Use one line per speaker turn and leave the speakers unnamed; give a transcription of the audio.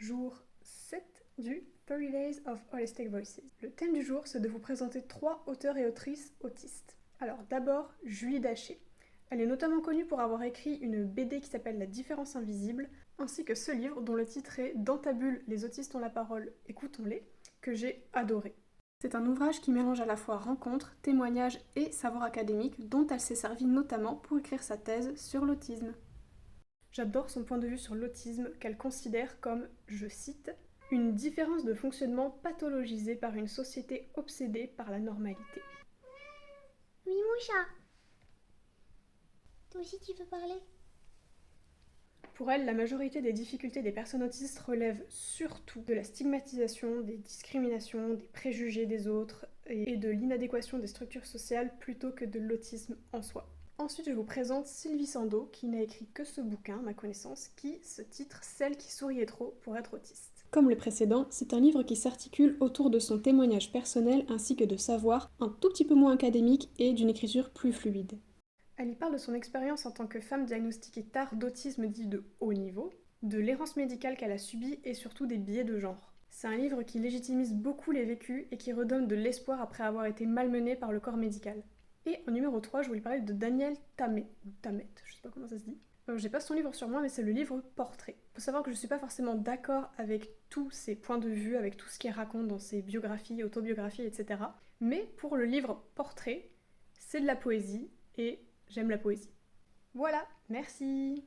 jour 7 du 30 Days of Holistic Voices. Le thème du jour, c'est de vous présenter 3 auteurs et autrices autistes. Alors d'abord, Julie Daché. Elle est notamment connue pour avoir écrit une BD qui s'appelle La différence invisible, ainsi que ce livre dont le titre est Dans ta bulle, les autistes ont la parole, écoutons-les, que j'ai adoré. C'est un ouvrage qui mélange à la fois rencontres, témoignages et savoir académique dont elle s'est servie notamment pour écrire sa thèse sur l'autisme. J'adore son point de vue sur l'autisme qu'elle considère comme, je cite, une différence de fonctionnement pathologisée par une société obsédée par la normalité.
Oui, mon chat. Toi aussi, tu veux parler?
Pour elle, la majorité des difficultés des personnes autistes relèvent surtout de la stigmatisation, des discriminations, des préjugés des autres et de l'inadéquation des structures sociales plutôt que de l'autisme en soi. Ensuite, je vous présente Sylvie Sando, qui n'a écrit que ce bouquin, à ma connaissance, qui se titre Celle qui souriait trop pour être autiste. Comme le précédent, c'est un livre qui s'articule autour de son témoignage personnel ainsi que de savoirs un tout petit peu moins académiques et d'une écriture plus fluide. Elle y parle de son expérience en tant que femme diagnostiquée tard d'autisme dit de haut niveau, de l'errance médicale qu'elle a subie et surtout des biais de genre. C'est un livre qui légitimise beaucoup les vécus et qui redonne de l'espoir après avoir été malmenée par le corps médical. Et en numéro 3, je voulais parler de Daniel Tammet, je sais pas comment ça se dit. J'ai pas son livre sur moi, mais c'est le livre Portrait. Faut savoir que je suis pas forcément d'accord avec tous ses points de vue, avec tout ce qu'il raconte dans ses biographies, autobiographies, etc. Mais pour le livre Portrait, c'est de la poésie et j'aime la poésie. Voilà, merci!